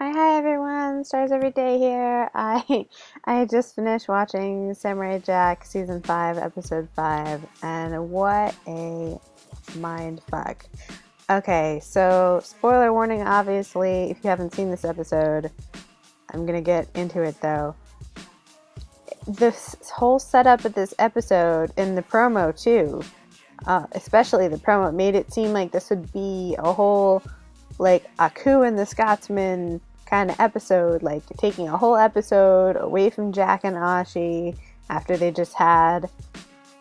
Hi everyone, Stars Every Day here. I just finished watching Samurai Jack season 5, episode 5, and what a mind fuck. Okay, so spoiler warning obviously, if you haven't seen this episode. I'm gonna get into it though. This whole setup of this episode in the promo too, especially the promo, made it seem like this would be a whole like Aku and the Scotsman kind of episode, like taking a whole episode away from Jack and Ashi after they just had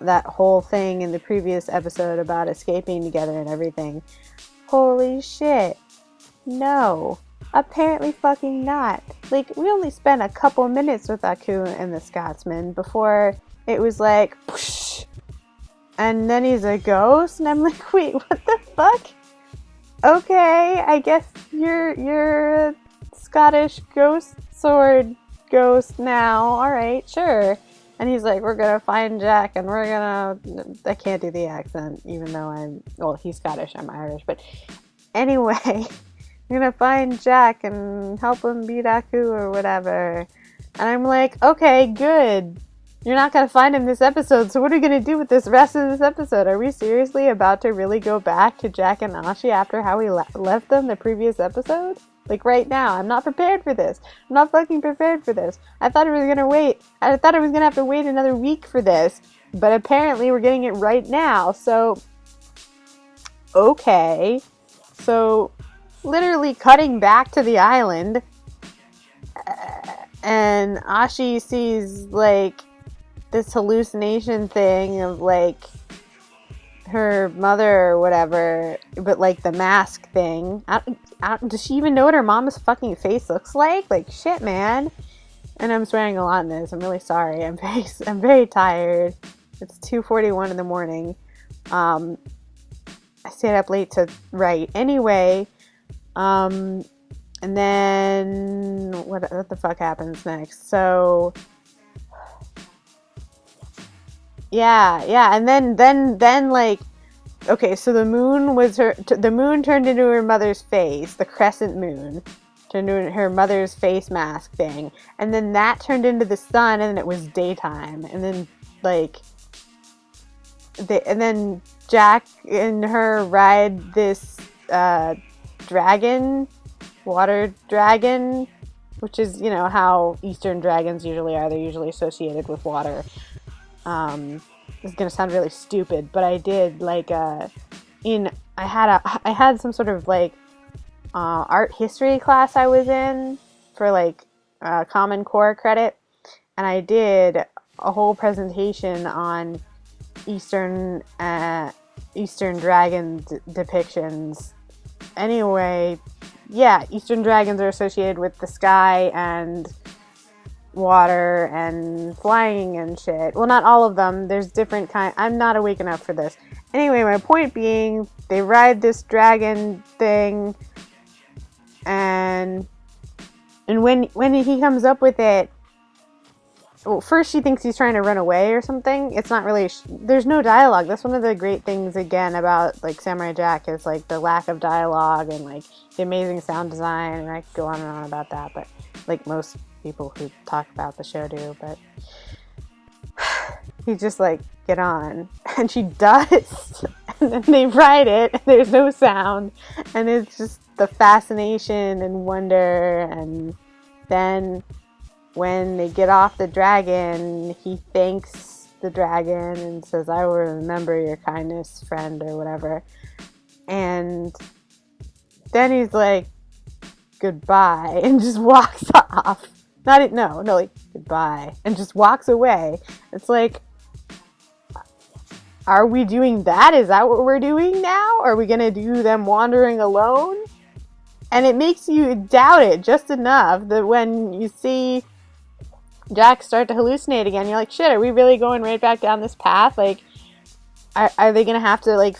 that whole thing in the previous episode about escaping together and everything. Holy shit. No. Apparently fucking not. Like, we only spent a couple minutes with Aku and the Scotsman before it was like, whoosh, and then he's a ghost, and I'm like, wait, what the fuck? Okay, I guess you're a Scottish ghost sword ghost now. Alright, sure. And he's like, we're gonna find Jack and we're gonna... I can't do the accent, even though he's Scottish, I'm Irish, but anyway, we're gonna find Jack and help him beat Aku or whatever. And I'm like, okay, good. You're not gonna find him this episode, so what are we gonna do with this rest of this episode? Are we seriously about to really go back to Jack and Ashi after how we left them the previous episode? Like, right now. I'm not prepared for this. I'm not fucking prepared for this. I thought I was gonna wait. I thought I was gonna have to wait another week for this. But apparently we're getting it right now, so... Okay. So, literally cutting back to the island, and Ashi sees, like, this hallucination thing of, like, her mother or whatever, but, like, the mask thing. Does she even know what her mom's fucking face looks like? Like, shit, man. And I'm swearing a lot in this. I'm really sorry. I'm very tired. It's 2:41 in the morning. I stayed up late to write. Anyway, and then what the fuck happens next? So yeah, and then like, okay, so the moon turned into her mother's face, the crescent moon turned into her mother's face mask thing, and then that turned into the sun, and it was daytime, and then like and then Jack and her ride this dragon, water dragon, which is, you know, how Eastern dragons usually are. They're usually associated with water. This is gonna sound really stupid, but I did like I had some sort of like art history class I was in for like Common Core credit, and I did a whole presentation on Eastern dragon depictions. Anyway, yeah, Eastern dragons are associated with the sky and water and flying and shit. Well, not all of them. There's different kind. I'm not awake enough for this. Anyway, my point being, they ride this dragon thing, and when he comes up with it, well, first she thinks he's trying to run away or something. It's not really... there's no dialogue. That's one of the great things, again, about, like, Samurai Jack, is, like, the lack of dialogue and, like, the amazing sound design, and I could go on and on about that, but, like, most people who talk about the show do, but he's just like, get on, and she does, and then they ride it, and there's no sound, and it's just the fascination and wonder. And then when they get off the dragon, he thanks the dragon and says, I will remember your kindness, friend, or whatever. And then he's like, goodbye, and just walks off. Like, goodbye, and just walks away. It's like, are we doing that? Is that what we're doing now? Are we gonna do them wandering alone? And it makes you doubt it just enough that when you see Jack start to hallucinate again, you're like, shit, are we really going right back down this path? Like, are they gonna have to, like,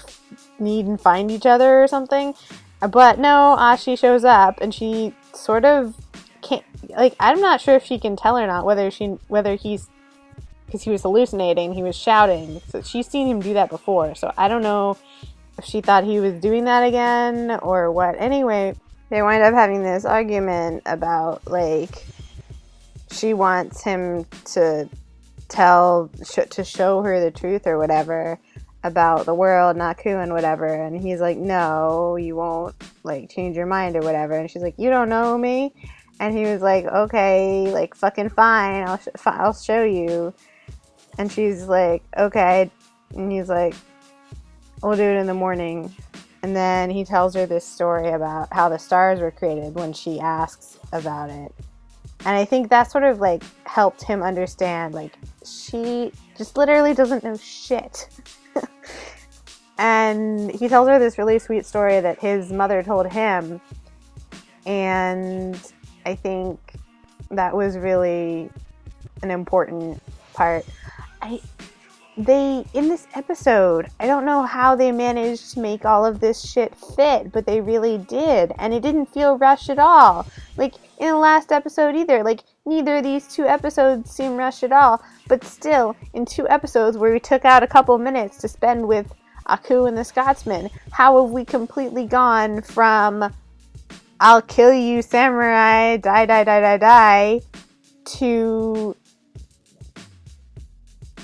need and find each other or something? But no, Ashi shows up, and she sort of can't, like, I'm not sure if she can tell or not whether he's, because he was hallucinating, he was shouting, so she's seen him do that before, so I don't know if she thought he was doing that again or what. Anyway, they wind up having this argument about, like, she wants him to show her the truth or whatever about the world, Naku and whatever, and he's like, no, you won't, like, change your mind or whatever, and she's like, you don't know me? And he was like, okay, like, fucking fine, I'll show you. And she's like, okay, and he's like, we'll do it in the morning. And then he tells her this story about how the stars were created when she asks about it. And I think that sort of, like, helped him understand, like, she just literally doesn't know shit. And he tells her this really sweet story that his mother told him. And I think that was really an important part. In this episode, I don't know how they managed to make all of this shit fit, but they really did. And it didn't feel rushed at all. Like, in the last episode either. Like, neither of these two episodes seem rushed at all. But still, in 2 episodes where we took out a couple minutes to spend with Aku and the Scotsman, how have we completely gone from I'll kill you, samurai, die, to...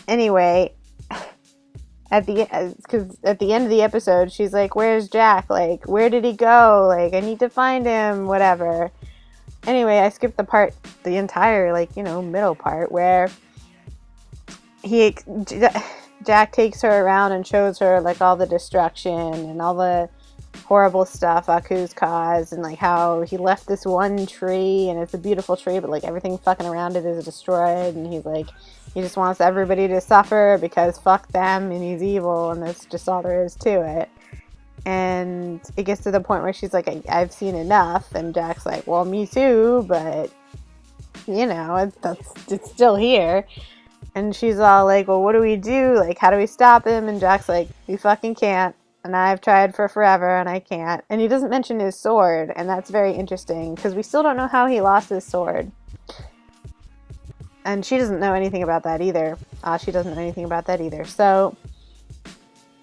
Anyway, at the end of the episode, she's like, where's Jack? Like, where did he go? Like, I need to find him, whatever. Anyway, I skipped the entire, like, middle part where Jack takes her around and shows her, like, all the destruction and all the horrible stuff Aku's caused, and, like, how he left this one tree and it's a beautiful tree, but, like, everything fucking around it is destroyed, and he's like, he just wants everybody to suffer because fuck them and he's evil, and that's just all there is to it. And it gets to the point where she's like, I've seen enough, and Jack's like, well, me too, but it's still here. And she's all like, well, what do we do? Like, how do we stop him? And Jack's like, we fucking can't. And I've tried for forever, and I can't. And he doesn't mention his sword, and that's very interesting, because we still don't know how he lost his sword. And she doesn't know anything about that either. She doesn't know anything about that either. So,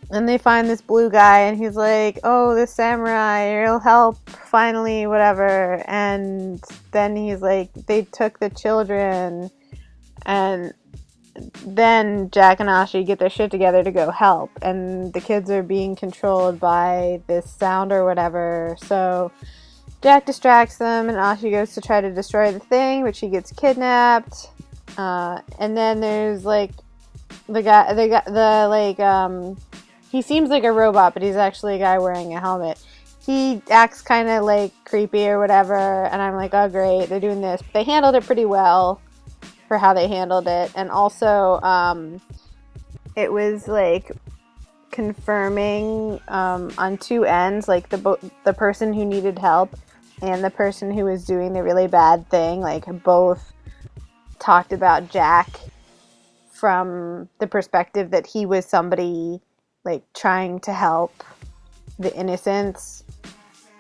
then they find this blue guy, and he's like, oh, this samurai, he'll help, finally, whatever. And then he's like, they took the children, and then Jack and Ashi get their shit together to go help, and the kids are being controlled by this sound or whatever. So Jack distracts them, and Ashi goes to try to destroy the thing, but she gets kidnapped. And then there's, like, he seems like a robot, but he's actually a guy wearing a helmet. He acts kind of, like, creepy or whatever, and I'm like, oh great, they're doing this. But they handled it pretty well for how they handled it. And also, it was, like, confirming on 2 ends, like, the person who needed help and the person who was doing the really bad thing, like, both talked about Jack from the perspective that he was somebody, like, trying to help the innocents,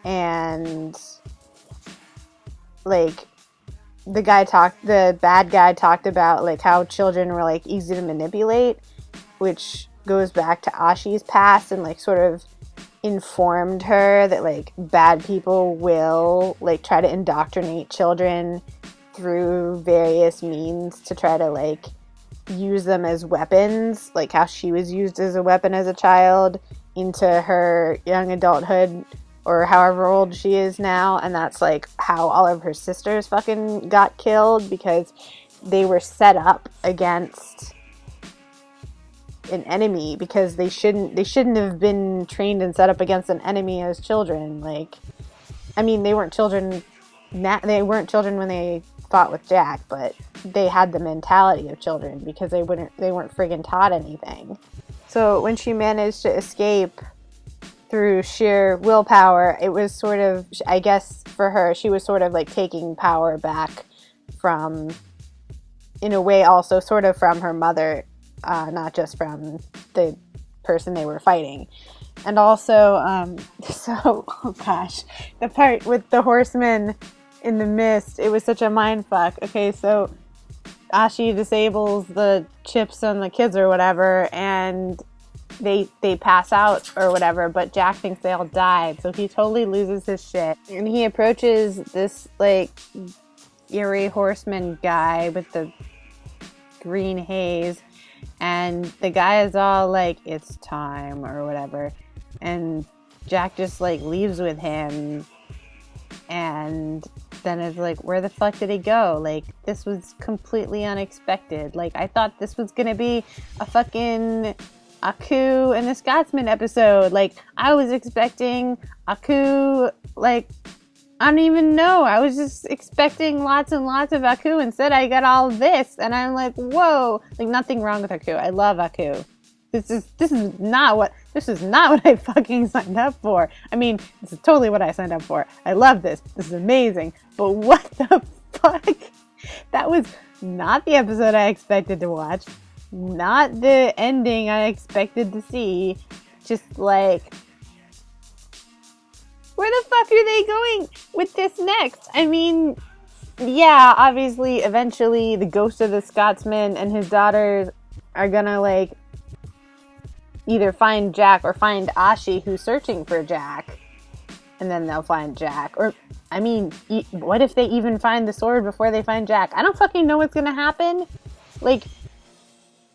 and, like, the bad guy talked about, like, how children were, like, easy to manipulate, which goes back to Ashi's past, and, like, sort of informed her that, like, bad people will, like, try to indoctrinate children through various means to try to, like, use them as weapons, like how she was used as a weapon as a child into her young adulthood, or however old she is now. And that's, like, how all of her sisters fucking got killed, because they were set up against an enemy, because they shouldn't have been trained and set up against an enemy as children. Like, I mean, they weren't children when they fought with Jack, but they had the mentality of children because they weren't friggin' taught anything. So when she managed to escape through sheer willpower, it was sort of, I guess for her, she was sort of, like, taking power back from, in a way, also sort of from her mother, not just from the person they were fighting. And also, oh gosh, the part with the horsemen in the mist, it was such a mindfuck. Okay, so Ashi disables the chips on the kids or whatever, and they pass out or whatever, but Jack thinks they all died, so he totally loses his shit. And he approaches this, like, eerie horseman guy with the green haze, and the guy is all like, it's time or whatever, and Jack just, like, leaves with him, and then it's like, where the fuck did he go? Like, this was completely unexpected. Like, I thought this was gonna be a fucking Aku and the Scotsman episode. Like, I was expecting Aku, like, I don't even know. I was just expecting lots and lots of Aku. Instead, I got all this, and I'm like, whoa! Like, nothing wrong with Aku. I love Aku. This is not what I fucking signed up for. I mean, this is totally what I signed up for. I love this. This is amazing. But what the fuck? That was not the episode I expected to watch. Not the ending I expected to see. Just like, where the fuck are they going with this next? I mean, yeah, obviously, eventually, the ghost of the Scotsman and his daughters are gonna, like, either find Jack or find Ashi, who's searching for Jack, and then they'll find Jack. Or, I mean, what if they even find the sword before they find Jack? I don't fucking know what's gonna happen. Like,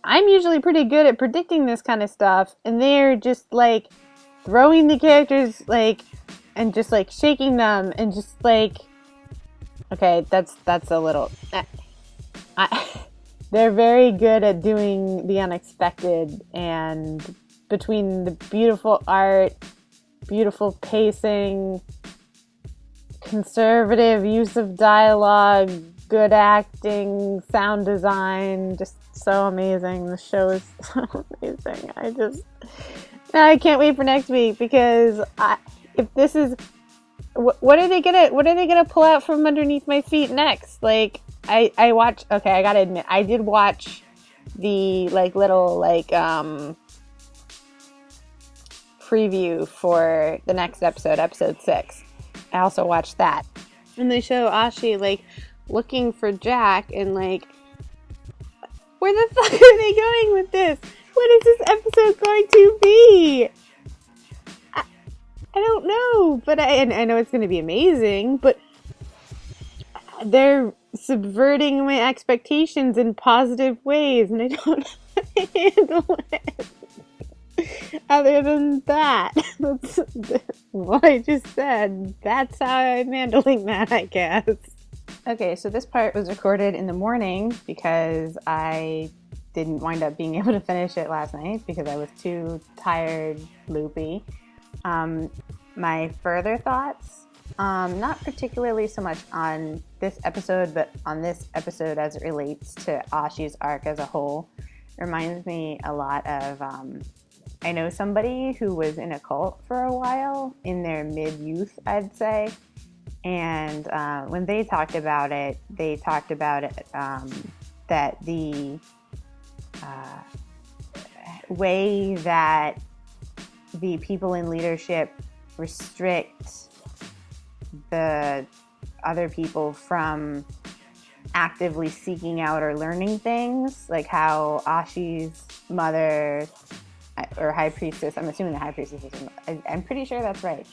I'm usually pretty good at predicting this kind of stuff, and they're just, like, throwing the characters, like, and just, like, shaking them, and just, like, okay, that's a little, they're very good at doing the unexpected, and between the beautiful art, beautiful pacing, conservative use of dialogue, good acting, sound design, just so amazing. The show is so amazing. I can't wait for next week, because if this is, what are they gonna pull out from underneath my feet next? Like, I watched, okay, I gotta admit, I did watch the, like, little, like, preview for the next episode 6. I also watched that. And they show Ashi, like, looking for Jack, and, like, where the fuck are they going with this? What is this episode going to be? I don't know, but I know it's going to be amazing, but they're subverting my expectations in positive ways, and I don't know how to handle it. Other than that, that's what I just said. That's how I'm handling that, I guess. Okay, so this part was recorded in the morning because I didn't wind up being able to finish it last night because I was too tired, loopy. My further thoughts, not particularly so much on this episode, but on this episode as it relates to Ashi's arc as a whole, reminds me a lot of, I know somebody who was in a cult for a while, in their mid-youth, I'd say. And when they talked about it, that the way that the people in leadership restrict the other people from actively seeking out or learning things, like how Ashi's mother, or high priestess, I'm assuming the high priestess is, I'm pretty sure that's right,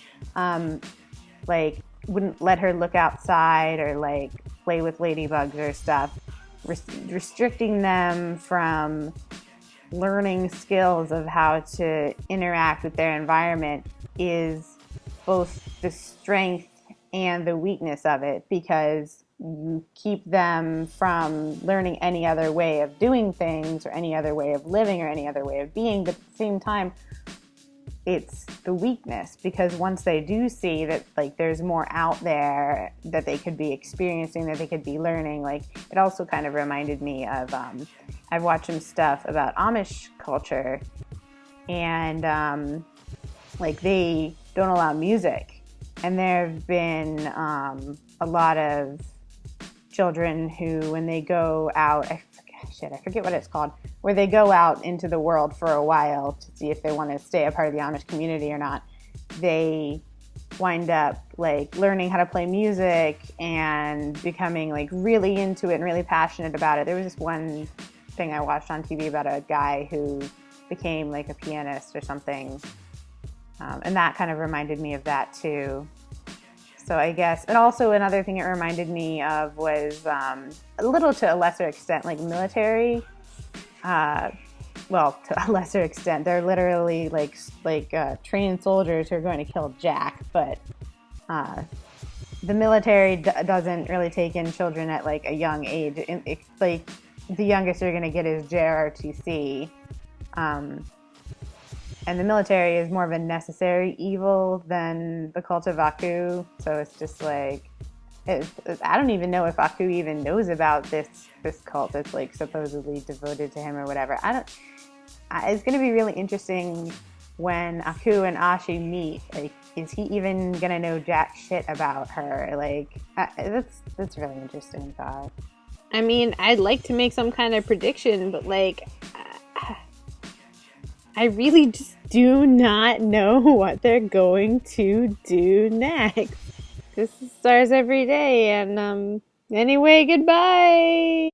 like, wouldn't let her look outside or, like, play with ladybugs or stuff, restricting them from learning skills of how to interact with their environment is both the strength and the weakness of it, because you keep them from learning any other way of doing things or any other way of living or any other way of being, but at the same time, it's the weakness, because once they do see that, like, there's more out there that they could be experiencing, that they could be learning, like, it also kind of reminded me of, I've watched some stuff about Amish culture, and, like, they don't allow music, and there have been a lot of children who, when they go out, I forget what it's called, where they go out into the world for a while to see if they want to stay a part of the Amish community or not, they wind up, like, learning how to play music and becoming, like, really into it and really passionate about it. There was this one thing I watched on TV about a guy who became like a pianist or something. And that kind of reminded me of that too. So I guess, and also another thing it reminded me of was a little to a lesser extent, like military. Well, to a lesser extent, they're literally like trained soldiers who are going to kill Jack, but the military doesn't really take in children at like a young age. Like the youngest you're going to get is JROTC. And the military is more of a necessary evil than the cult of Aku. So it's just like, I don't even know if Aku even knows about this cult that's like supposedly devoted to him or whatever. It's going to be really interesting when Aku and Ashi meet. Like, is he even going to know jack shit about her? Like, that's really interesting thought. I mean, I'd like to make some kind of prediction, but like, I really just do not know what they're going to do next. This is Stars Every Day, and anyway, goodbye!